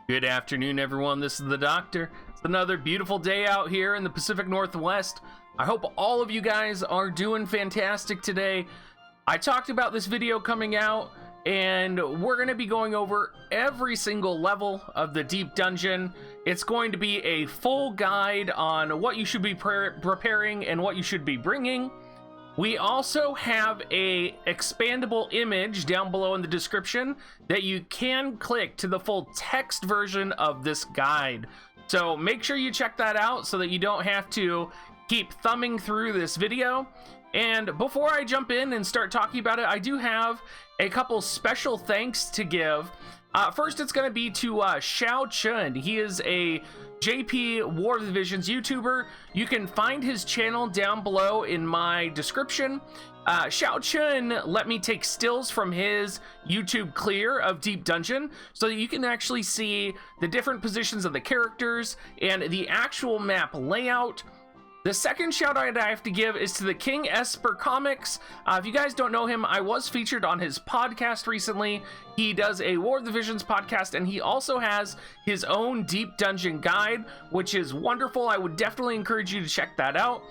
Good afternoon, everyone. This is the Doctor. It's another beautiful day out here in the Pacific Northwest. I hope all of you guys are doing fantastic today. I talked about this video coming out, and we're going to be going over every single level of the Deep Dungeon. It's going to be a full guide on what you should be preparing and what you should be bringing. We also have a expandable image down below in the description that you can click to the full text version of this guide. So make sure you check that out so that you don't have to keep thumbing through this video. And before I jump in and start talking about it, I do have a couple special thanks to give. First, it's going to be to Xiao Chun. He is a JP War of the Visions YouTuber. You can find his channel down below in my description. Xiao Chun let me take stills from his YouTube clear of Deep Dungeon so that you can actually see the different positions of the characters and the actual map layout. The second shout out I have to give is to the King Esper Comics. If you guys don't know him, I was featured on his podcast recently. He does a War of the Visions podcast, and he also has his own Deep Dungeon guide, which is wonderful. I would definitely encourage you to check that out.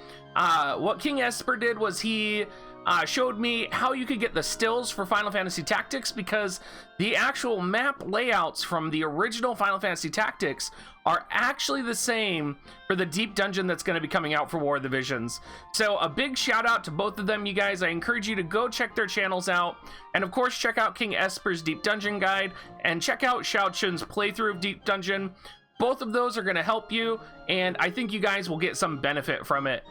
What King Esper did was he showed me how you could get the stills for Final Fantasy Tactics, because the actual map layouts from the original Final Fantasy Tactics are actually the same for the Deep Dungeon that's going to be coming out for War of the Visions. So a big shout out to both of them, you guys. I encourage you to go check their channels out, and of course check out King Esper's Deep Dungeon guide and check out Xiao Chun's playthrough of Deep Dungeon. Both of those are going to help you, and I think you guys will get some benefit from it.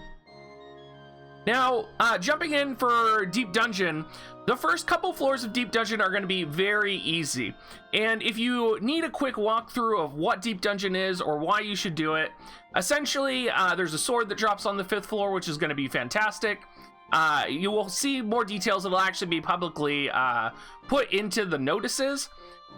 Now, jumping in for Deep Dungeon, the first couple floors of Deep Dungeon are going to be very easy. And if you need a quick walkthrough of what Deep Dungeon is or why you should do it, essentially, there's a sword that drops on the 5th floor, which is going to be fantastic. You will see more details that will actually be publicly put into the notices.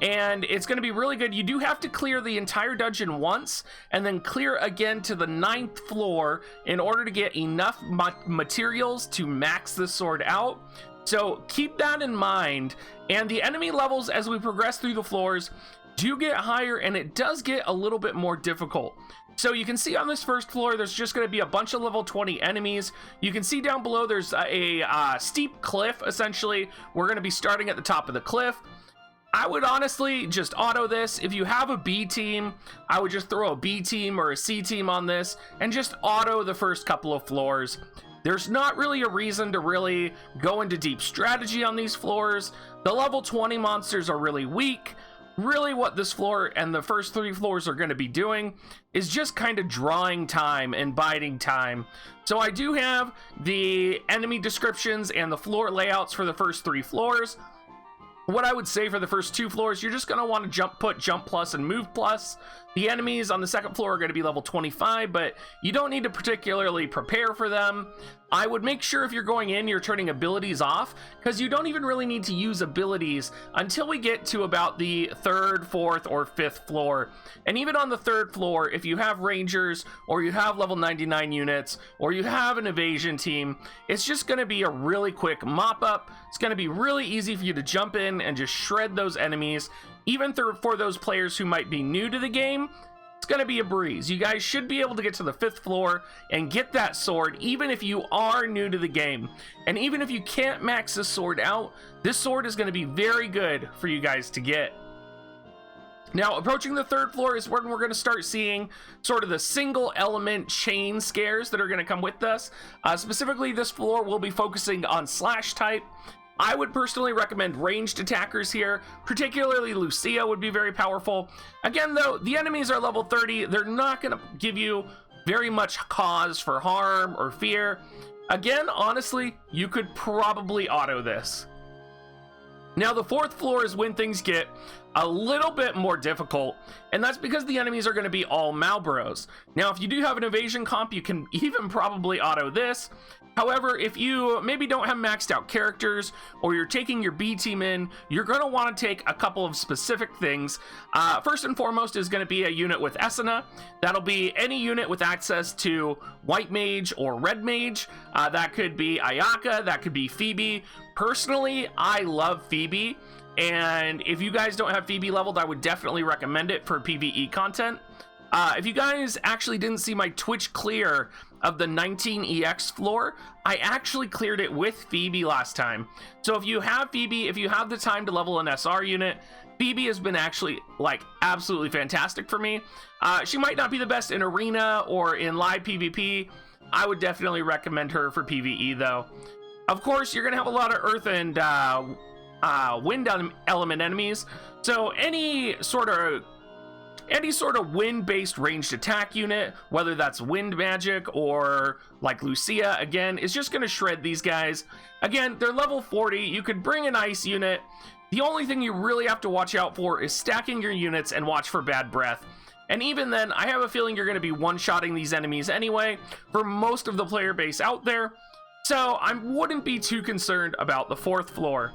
And it's going to be really good. You do have to clear the entire dungeon once and then clear again to the 9th floor in order to get enough materials to max the sword out. So keep that in mind. And the enemy levels as we progress through the floors do get higher, and it does get a little bit more difficult. So you can see on this first floor, there's just going to be a bunch of level 20 enemies. You can see down below, there's a steep cliff, essentially. We're going to be starting at the top of the cliff. I would honestly just auto this. If you have a B team, I would just throw a B team or a C team on this and just auto the first couple of floors. There's not really a reason to really go into deep strategy on these floors. The level 20 monsters are really weak. Really what this floor and the first 3 floors are going to be doing is just kind of drawing time and biding time. So I do have the enemy descriptions and the floor layouts for the first 3 floors. What I would say for the first 2 floors, you're just going to want to put jump plus and move plus. The enemies on the 2nd floor are going to be level 25, but you don't need to particularly prepare for them. I would make sure if you're going in, you're turning abilities off, because you don't even really need to use abilities until we get to about the 3rd, 4th, or 5th floor. And even on the 3rd floor, if you have rangers, or you have level 99 units, or you have an evasion team, it's just going to be a really quick mop up. It's going to be really easy for you to jump in and just shred those enemies. Even for those players who might be new to the game, it's going to be a breeze. You guys should be able to get to the 5th floor and get that sword, even if you are new to the game. And even if you can't max this sword out, this sword is going to be very good for you guys to get. Now, approaching the 3rd floor is when we're going to start seeing sort of the single element chain scares that are going to come with us. Specifically, this floor will be focusing on slash type. I would personally recommend ranged attackers here, particularly Lucia would be very powerful. Again, though, the enemies are level 30. They're not going to give you very much cause for harm or fear. Again, honestly, you could probably auto this. Now, the 4th floor is when things get a little bit more difficult, and that's because the enemies are going to be all Malboros. Now, if you do have an evasion comp, you can even probably auto this. However, if you maybe don't have maxed out characters, or you're taking your B team in, you're going to want to take a couple of specific things. First and foremost is going to be a unit with Esuna. That'll be any unit with access to White Mage or Red Mage. That could be Ayaka, that could be Phoebe. Personally, I love Phoebe. and if you guys don't have Phoebe leveled, I would definitely recommend it for PvE content. If you guys actually didn't see my Twitch clear of the 19EX floor, I actually cleared it with Phoebe last time. So if you have Phoebe, if you have the time to level an SR unit, Phoebe has been actually like absolutely fantastic for me. She might not be the best in arena or in live PvP. I would definitely recommend her for PvE though. Of course, you're gonna have a lot of earth and wind element enemies. So any sort of wind-based ranged attack unit, whether that's wind magic or like Lucia, again, is just going to shred these guys. Again, they're level 40. You could bring an ice unit. The only thing you really have to watch out for is stacking your units and watch for bad breath. And even then, I have a feeling you're going to be one-shotting these enemies anyway for most of the player base out there. So I wouldn't be too concerned about the 4th floor.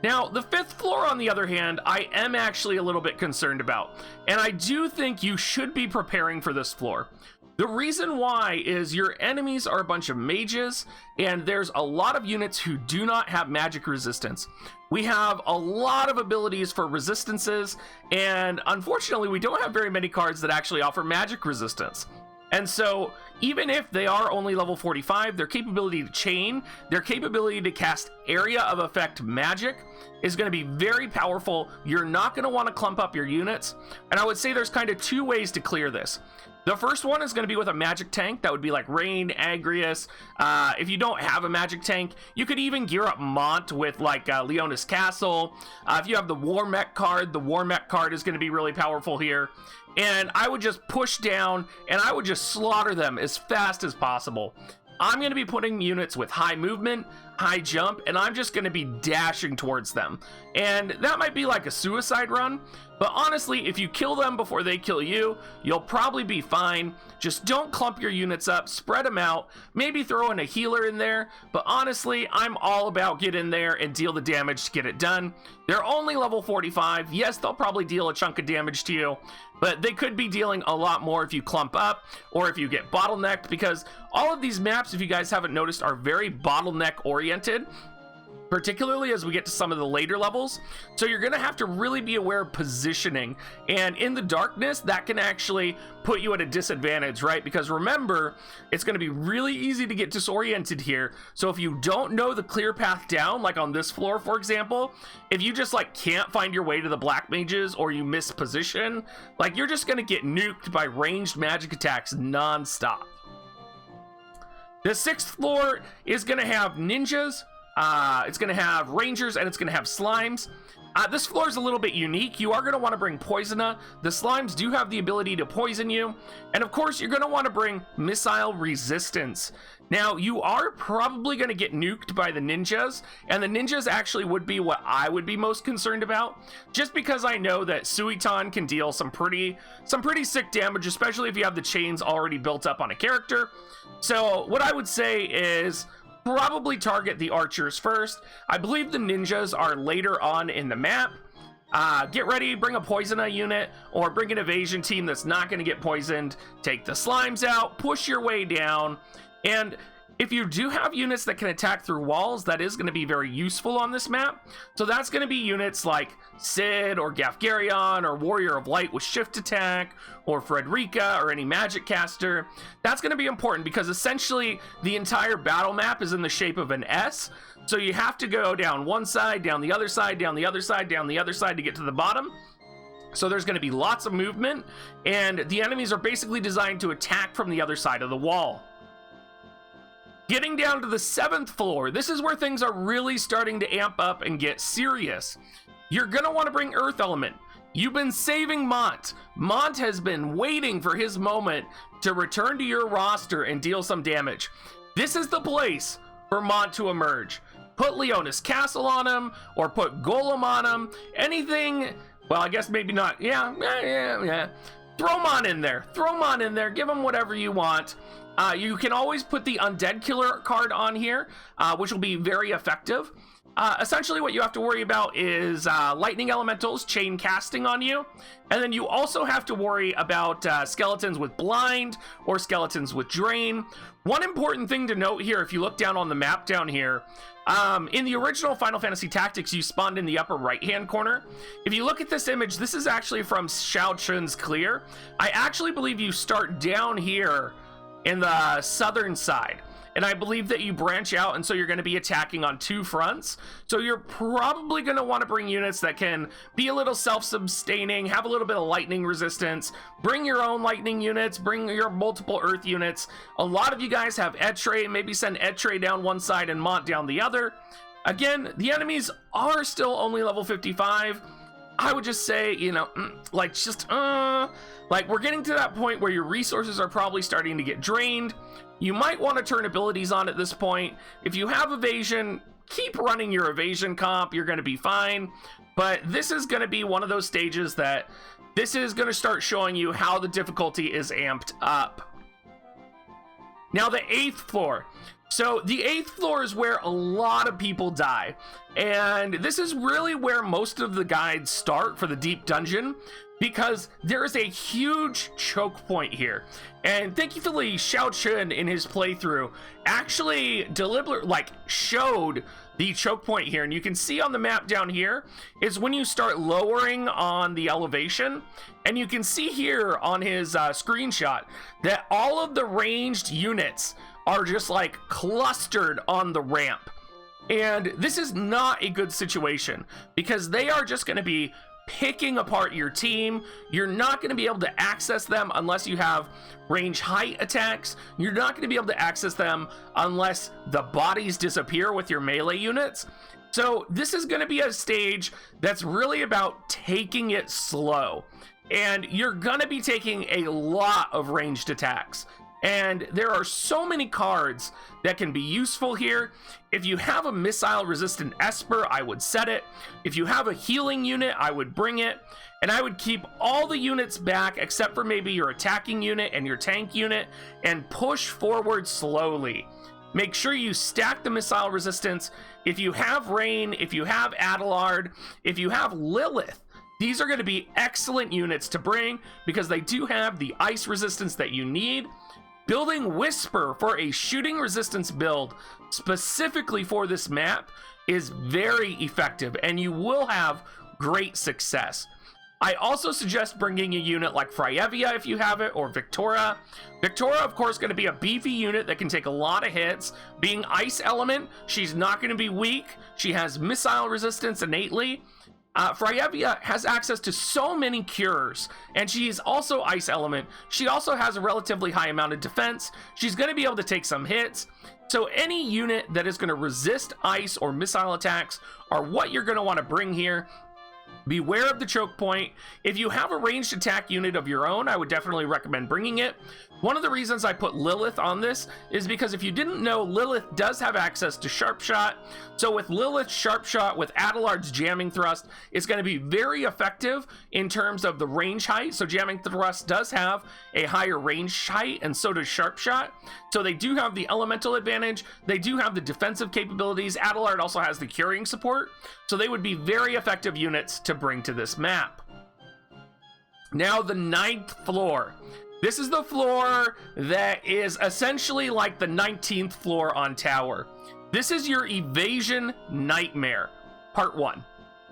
Now, the 5th floor, on the other hand, I am actually a little bit concerned about, and I do think you should be preparing for this floor. The reason why is your enemies are a bunch of mages, and there's a lot of units who do not have magic resistance. We have a lot of abilities for resistances, and unfortunately, we don't have very many cards that actually offer magic resistance. And so, even if they are only level 45, their capability to chain, their capability to cast area of effect magic is going to be very powerful. You're not going to want to clump up your units. And I would say there's kind of 2 ways to clear this. The first one is going to be with a magic tank. That would be like Rain, Agrius. If you don't have a magic tank, you could even gear up Mont with like Leonis Castle. If you have the War Mech card, the War Mech card is going to be really powerful here. And I would just push down and I would just slaughter them as fast as possible. I'm going to be putting units with high movement, high jump, and I'm just going to be dashing towards them. And that might be like a suicide run, but honestly, if you kill them before they kill you, you'll probably be fine. Just don't clump your units up, spread them out, maybe throw in a healer in there, but honestly, I'm all about get in there and deal the damage to get it done. They're only level 45. Yes, they'll probably deal a chunk of damage to you, but they could be dealing a lot more if you clump up or if you get bottlenecked, because all of these maps, if you guys haven't noticed, are very bottleneck oriented, particularly as we get to some of the later levels. So you're going to have to really be aware of positioning, and in the darkness that can actually put you at a disadvantage, right? Because remember, it's going to be really easy to get disoriented here. So if you don't know the clear path down, like on this floor for example, if you just like can't find your way to the black mages or you miss position, like you're just going to get nuked by ranged magic attacks non-stop. The 6th floor is going to have ninjas, it's going to have rangers, and it's going to have slimes. This floor is a little bit unique. You are going to want to bring Poisona. The slimes do have the ability to poison you. And of course, you're going to want to bring missile resistance. Now, you are probably going to get nuked by the ninjas, and the ninjas actually would be what I would be most concerned about, just because I know that Suiton can deal some pretty sick damage, especially if you have the chains already built up on a character. So what I would say is probably target the archers first. I believe the ninjas are later on in the map. Get ready, bring a Poisona unit, or bring an evasion team that's not going to get poisoned. Take the slimes out, push your way down, and if you do have units that can attack through walls, that is going to be very useful on this map. So that's going to be units like Sid or Gafgarion or Warrior of Light with shift attack, or Frederica or any magic caster. That's going to be important because essentially the entire battle map is in the shape of an S. So you have to go down one side, down the other side, down the other side, down the other side to get to the bottom. So there's going to be lots of movement, and the enemies are basically designed to attack from the other side of the wall. Getting down to the 7th floor, this is where things are really starting to amp up and get serious. You're going to want to bring Earth Element. You've been saving Mont. Mont has been waiting for his moment to return to your roster and deal some damage. This is the place for Mont to emerge. Put Leonis Castle on him, or put Golem on him. Anything, well, I guess maybe not. Yeah. Throw Mont in there. Throw Mont in there. Give him whatever you want. You can always put the Undead Killer card on here, which will be very effective. Essentially what you have to worry about is lightning elementals chain casting on you, and then you also have to worry about skeletons with blind or skeletons with drain. One important thing to note here, if you look down on the map down here, in the original Final Fantasy Tactics, you spawned in the upper right hand corner. If you look at this image, this is actually from Shao Chun's Clear. I actually believe you start down here in the southern side, and I believe that you branch out, and so you're going to be attacking on 2 fronts. So you're probably going to want to bring units that can be a little self-sustaining, have a little bit of lightning resistance, bring your own lightning units, bring your multiple earth units. A lot of you guys have Etre, maybe send Etre down one side and Mont down the other. Again, the enemies are still only level 55. I would just say, you know, like we're getting to that point where your resources are probably starting to get drained. You might want to turn abilities on at this point. If you have evasion, keep running your evasion comp. You're going to be fine. But this is going to be one of those stages that this is going to start showing you how the difficulty is amped up. Now, the 8th floor. So the 8th floor is where a lot of people die. And this is really where most of the guides start for the deep dungeon, because there is a huge choke point here. And thankfully, Shao Chun in his playthrough actually showed the choke point here. And you can see on the map down here is when you start lowering on the elevation. And you can see here on his screenshot that all of the ranged units are just like clustered on the ramp. And this is not a good situation, because they are just going to be picking apart your team. You're not going to be able to access them unless you have range height attacks. You're not going to be able to access them unless the bodies disappear with your melee units. So this is going to be a stage that's really about taking it slow, and you're going to be taking a lot of ranged attacks. And there are so many cards that can be useful here. If you have a missile resistant Esper, I would set it. If you have a healing unit, I would bring it. And I would keep all the units back except for maybe your attacking unit and your tank unit, and push forward slowly. Make sure you stack the missile resistance. If you have Rain, if you have Adelard, if you have Lilith, these are going to be excellent units to bring because they do have the ice resistance that you need. Building Whisper for a shooting resistance build specifically for this map is very effective, and you will have great success. I also suggest bringing a unit like Fryevia if you have it, or Victoria. Victoria, of course, going to be a beefy unit that can take a lot of hits. Being Ice Element, she's not going to be weak. She has missile resistance innately. Fryevia has access to so many cures, and she's also Ice Element. She also has a relatively high amount of defense. She's going to be able to take some hits. So any unit that is going to resist ice or missile attacks are what you're going to want to bring here. Beware of the choke point. If you have a ranged attack unit of your own, I would definitely recommend bringing it. One of the reasons I put Lilith on this is because if you didn't know, Lilith does have access to Sharp Shot. So with Lilith Sharp Shot, with Adelard's Jamming Thrust, it's going to be very effective in terms of the range height. So Jamming Thrust does have a higher range height, and so does Sharp Shot. So they do have the elemental advantage. They do have the defensive capabilities. Adelard also has the curing support. So they would be very effective units to bring to this map. Now the 9th floor. This is the floor that is essentially like the 19th floor on Tower. This is your Evasion Nightmare, part 1.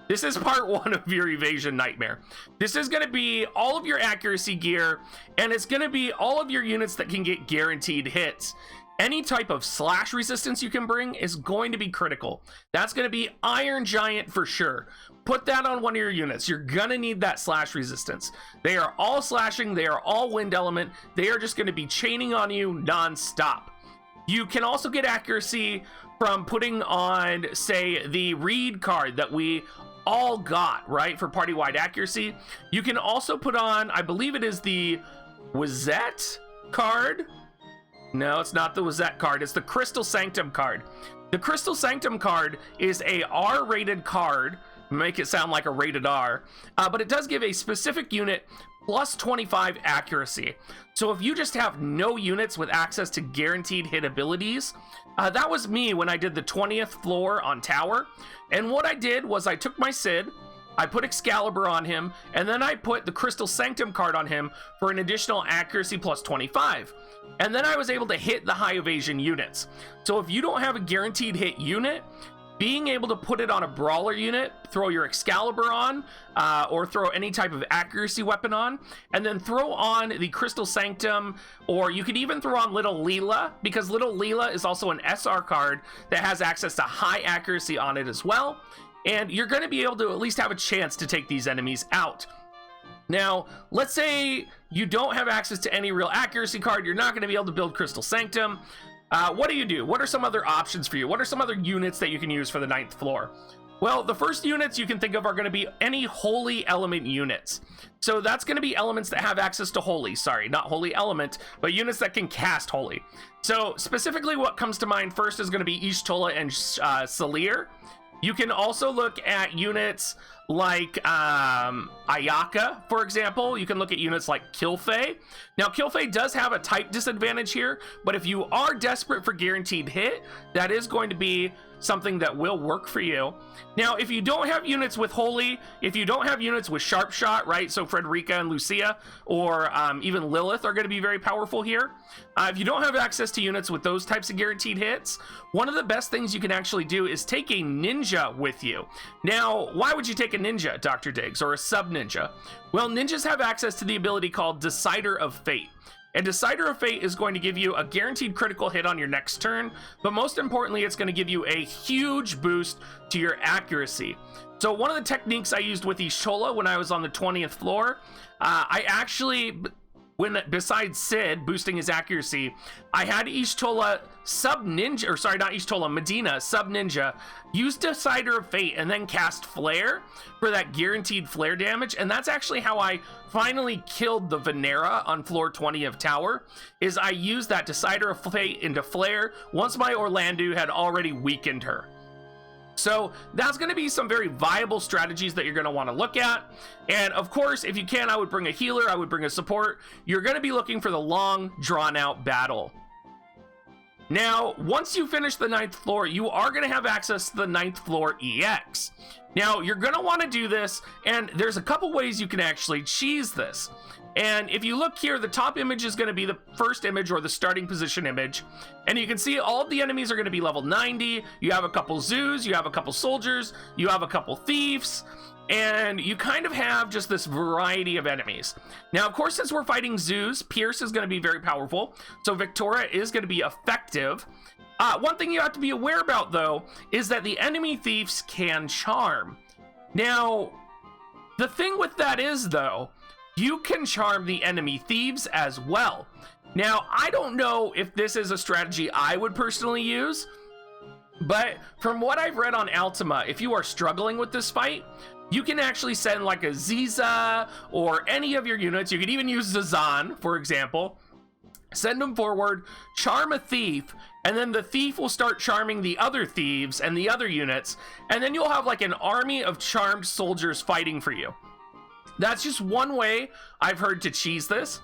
This is part 1 of your Evasion Nightmare. This is going to be all of your accuracy gear, and it's going to be all of your units that can get guaranteed hits. Any type of slash resistance you can bring is going to be critical. That's going to be Iron Giant for sure. Put that on one of your units. You're going to need that slash resistance. They are all slashing. They are all wind element. They are just going to be chaining on you non-stop. You can also get accuracy from putting on, say, the Reed card that we all got, right, for party-wide accuracy. You can also put on, I believe it is the Wazette card. No, it's not the Wazette card. It's the Crystal Sanctum card. The Crystal Sanctum card is a R-rated card, make it sound like a rated R, but it does give a specific unit plus 25 accuracy. So if you just have no units with access to guaranteed hit abilities, that was me when I did the 20th floor on tower. And what I did was I took my Sid, I put Excalibur on him, and then I put the Crystal Sanctum card on him for an additional accuracy plus 25. And then I was able to hit the high evasion units. So if you don't have a guaranteed hit unit, being able to put it on a brawler unit, throw your Excalibur on, or throw any type of accuracy weapon on, and then throw on the Crystal Sanctum, or you could even throw on Little Leela, because Little Leela is also an SR card that has access to high accuracy on it as well, and you're going to be able to at least have a chance to take these enemies out. Now, let's say you don't have access to any real accuracy card, you're not going to be able to build Crystal Sanctum. What do you do? What are some other options for you? What are some other units that you can use for the 9th floor? Well, the first units you can think of are going to be any holy element units. So that's going to be elements that have access to holy. Sorry, not holy element, but units that can cast holy. So specifically what comes to mind first is going to be Ishtola and Salir. You can also look at units like Ayaka, for example. You can look at units like Kilfei. Now, Kilfei does have a type disadvantage here, but if you are desperate for guaranteed hit, that is going to be something that will work for you. Now, if you don't have units with Holy, if you don't have units with Sharp Shot, right, so Frederica and Lucia, or even Lilith are going to be very powerful here. If you don't have access to units with those types of guaranteed hits, one of the best things you can actually do is take a ninja with you. Now, why would you take a ninja, Dr. Diggs, or a sub-ninja? Well, ninjas have access to the ability called Decider of Fate. And Decider of Fate is going to give you a guaranteed critical hit on your next turn, but most importantly, it's going to give you a huge boost to your accuracy. So one of the techniques I used with Ishtola when I was on the 20th floor, I actually, besides Sid boosting his accuracy, I had Ishtola sub-ninja, or sorry, not Ishtola, Medina sub-ninja, use Decider of Fate and then cast Flare for that guaranteed flare damage, and that's actually how I finally killed the Venera on floor 20 of Tower, is I used that Decider of Fate into Flare once my Orlando had already weakened her. So that's going to be some very viable strategies that you're going to want to look at. And of course, if you can, I would bring a healer, I would bring a support. You're going to be looking for the long, drawn-out battle. Now, once you finish the 9th floor, you are going to have access to the 9th floor EX. Now, you're going to want to do this, and there's a couple ways you can actually cheese this. And if you look here, the top image is going to be the first image, or the starting position image. And you can see all of the enemies are going to be level 90. You have a couple zoos, you have a couple soldiers, you have a couple thieves, and you kind of have just this variety of enemies. Now, of course, since we're fighting zoos, Pierce is going to be very powerful, so Victoria is going to be effective. One thing you have to be aware about, though, is that the enemy thieves can charm. Now, the thing with that is, though, you can charm the enemy thieves as well. Now, I don't know if this is a strategy I would personally use, but from what I've read on Ultima, if you are struggling with this fight, you can actually send like a Ziza or any of your units. You could even use Zazan, for example. Send them forward, charm a thief, and then the thief will start charming the other thieves and the other units, and then you'll have like an army of charmed soldiers fighting for you. That's just one way I've heard to cheese this.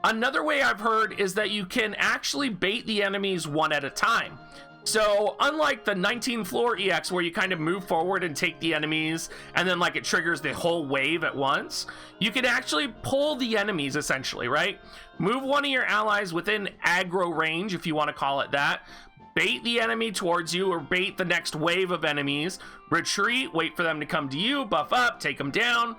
Another way I've heard is that you can actually bait the enemies one at a time. So unlike the 19th floor EX where you kind of move forward and take the enemies and then like it triggers the whole wave at once, you can actually pull the enemies essentially, right? Move one of your allies within aggro range, if you want to call it that, bait the enemy towards you, or bait the next wave of enemies, retreat, wait for them to come to you, buff up, take them down.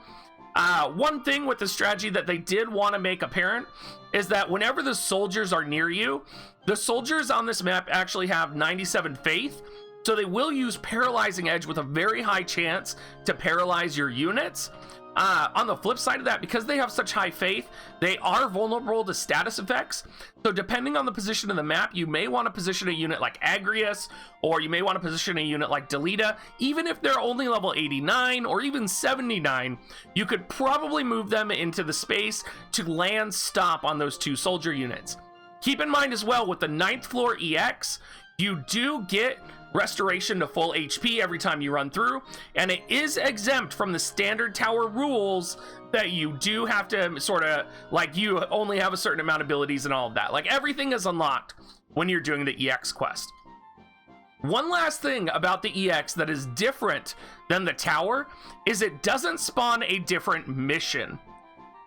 One thing with the strategy that they did want to make apparent is that whenever the soldiers are near you, the soldiers on this map actually have 97 faith, so they will use Paralyzing Edge with a very high chance to paralyze your units. On the flip side of that, because they have such high faith, they are vulnerable to status effects. So depending on the position of the map, you may want to position a unit like Agrius, or you may want to position a unit like Delita. Even if they're only level 89 or even 79, you could probably move them into the space to land stop on those two soldier units. Keep in mind as well, with the 9th floor EX, You do get restoration to full HP every time you run through, and it is exempt from the standard tower rules that you do have to sort of, like, you only have a certain amount of abilities and all of that. Like, everything is unlocked when you're doing the EX quest. One last thing about the EX that is different than the tower is it doesn't spawn a different mission.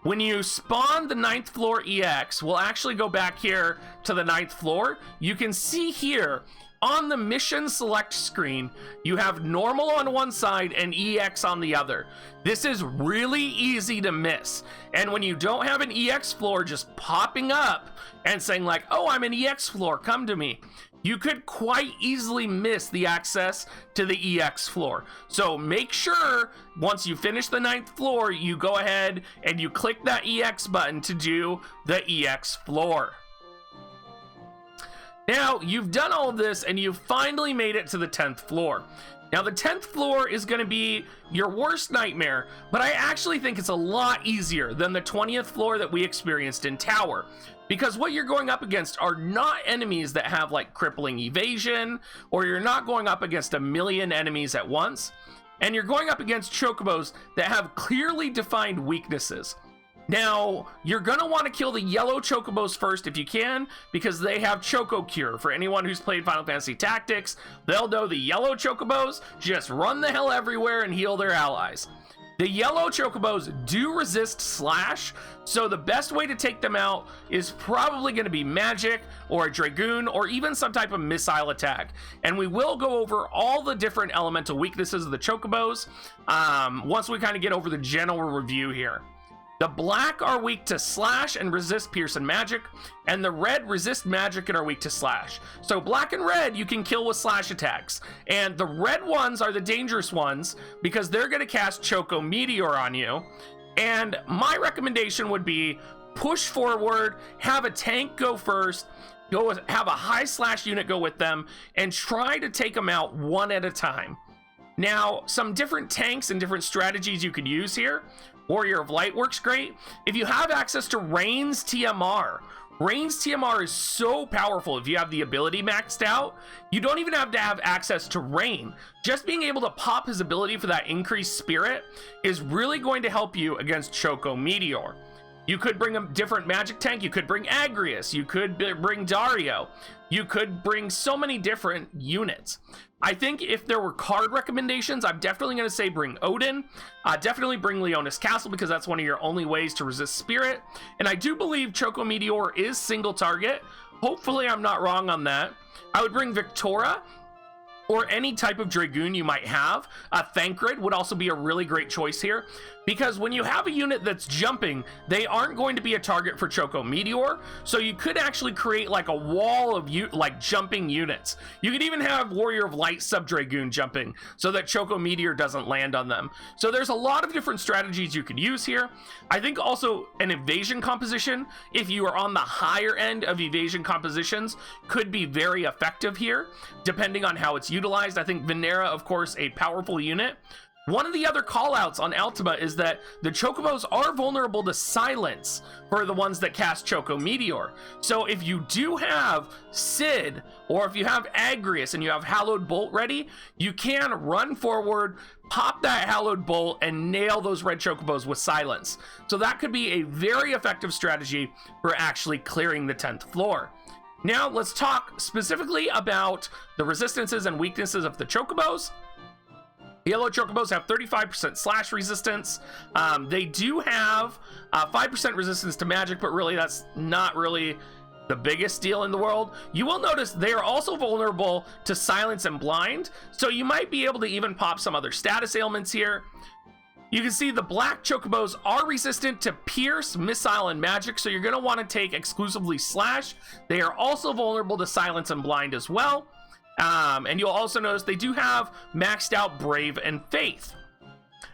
When you spawn the 9th floor EX, we'll actually go back here to the 9th floor. You can see here on the mission select screen, you have normal on one side and EX on the other. This is really easy to miss. And when you don't have an EX floor just popping up and saying like, oh, I'm an EX floor, come to me, you could quite easily miss the access to the EX floor. So make sure once you finish the 9th floor, you go ahead and you click that EX button to do the EX floor. Now, you've done all of this and you've finally made it to the 10th floor. Now, the 10th floor is going to be your worst nightmare, but I actually think it's a lot easier than the 20th floor that we experienced in Tower. Because what you're going up against are not enemies that have like crippling evasion, or you're not going up against a million enemies at once, and you're going up against chocobos that have clearly defined weaknesses. Now, you're going to want to kill the yellow chocobos first if you can, because they have Choco Cure. For anyone who's played Final Fantasy Tactics, they'll know the yellow chocobos just run the hell everywhere and heal their allies. The yellow chocobos do resist slash, so the best way to take them out is probably going to be magic or a dragoon or even some type of missile attack. And we will go over all the different elemental weaknesses of the chocobos once we kind of get over the general review here. The black are weak to slash and resist pierce and magic, and the red resist magic and are weak to slash. So black and red you can kill with slash attacks, and the red ones are the dangerous ones because they're going to cast Choco Meteor on you. And my recommendation would be push forward, have a tank go first, have a high slash unit go with them, and try to take them out one at a time. Now, some different tanks and different strategies you could use here. Warrior of Light works great. If you have access to Rain's TMR, Rain's TMR is so powerful. If you have the ability maxed out, you don't even have to have access to Rain. Just being able to pop his ability for that increased spirit is really going to help you against Choco Meteor. You could bring a different magic tank. You could bring Agrius. You could bring Dario. You could bring so many different units. I think if there were card recommendations, I'm definitely going to say bring Odin. Definitely bring Leonis Castle because that's one of your only ways to resist Spirit. And I do believe Choco Meteor is single target. Hopefully I'm not wrong on that. I would bring Victora or any type of Dragoon you might have. Thancred would also be a really great choice here, because when you have a unit that's jumping, they aren't going to be a target for Choco Meteor, so you could actually create like a wall of jumping units. You could even have Warrior of Light sub-Dragoon jumping so that Choco Meteor doesn't land on them. So there's a lot of different strategies you could use here. I think also an evasion composition, if you are on the higher end of evasion compositions, could be very effective here, depending on how it's utilized. I think Venera, of course, a powerful unit. One of the other callouts on Ultima is that the Chocobos are vulnerable to silence for the ones that cast Choco Meteor. So if you do have Sid, or if you have Agrius and you have Hallowed Bolt ready, you can run forward, pop that Hallowed Bolt, and nail those red Chocobos with silence. So that could be a very effective strategy for actually clearing the 10th floor. Now let's talk specifically about the resistances and weaknesses of the Chocobos. Yellow Chocobos have 35% slash resistance. They do have 5% resistance to magic, but really that's not really the biggest deal in the world. You will notice they are also vulnerable to silence and blind, so you might be able to even pop some other status ailments here. You can see the black Chocobos are resistant to pierce, missile, and magic, so you're going to want to take exclusively slash. They are also vulnerable to silence and blind as well. And you'll also notice they do have maxed out Brave and Faith.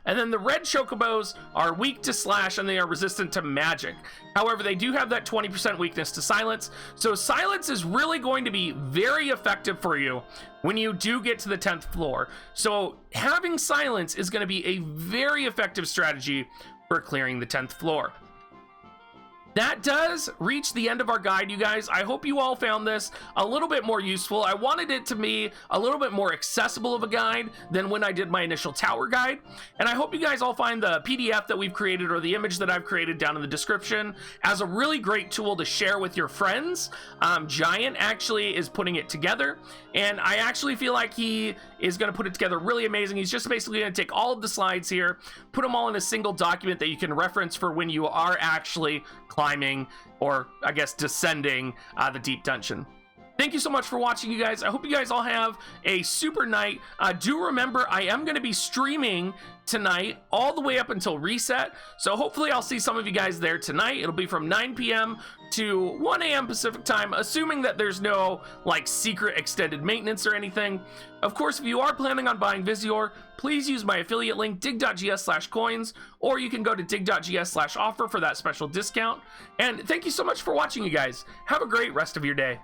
And then the red Chocobos are weak to slash and they are resistant to magic. However, they do have that 20% weakness to silence. So silence is really going to be very effective for you when you do get to the 10th floor. So having silence is going to be a very effective strategy for clearing the 10th floor. that does reach the end of our guide, you guys. I hope you all found this a little bit more useful. I wanted it to be a little bit more accessible of a guide than when I did my initial tower guide. And I hope you guys all find the PDF that we've created or the image that I've created down in the description as a really great tool to share with your friends. Giant actually is putting it together, and I actually feel like he is going to put it together really amazing. He's just basically going to take all of the slides here, put them all in a single document that you can reference for when you are actually climbing, or I guess descending, the deep dungeon. Thank you so much for watching, you guys. I hope you guys all have a super night. Do remember, I am going to be streaming tonight all the way up until reset, so hopefully I'll see some of you guys there tonight. It'll be from 9 p.m. to 1 a.m. Pacific time, assuming that there's no like secret extended maintenance or anything. Of course, if you are planning on buying Visior, please use my affiliate link dig.gs/coins, or you can go to dig.gs/offer for that special discount. And thank you so much for watching, you guys. Have a great rest of your day.